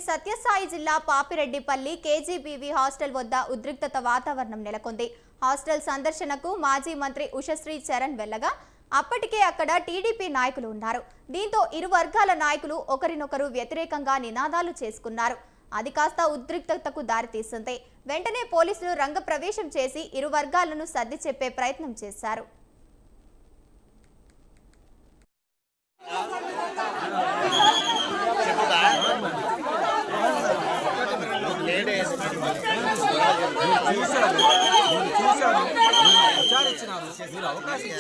సత్యసాయి జిల్లా Papireddipalli KGBV hostel వద్ద ఉద్రిక్తత వాతావరణం నెలకొంది. హాస్టల్ సందర్శనకు మాజీ మంత్రి ఉషశ్రీ చరణ్ వెళ్లగా అప్పటికే అక్కడ టీడీపీ నాయకులు ఉన్నారు. దీంతో ఇరు వర్గాల నాయకులు ఒకరినొకరు వ్యతిరేకంగా నినాదాలు చేసుకున్నారు. అది కాస్త ఉద్రిక్తతకు దారితీసింది. వెంటనే పోలీసులు రంగప్రవేశం చేసి ఇరు వర్గాలను సర్ది చెప్పే ప్రయత్నం చేశారు. అవకాశం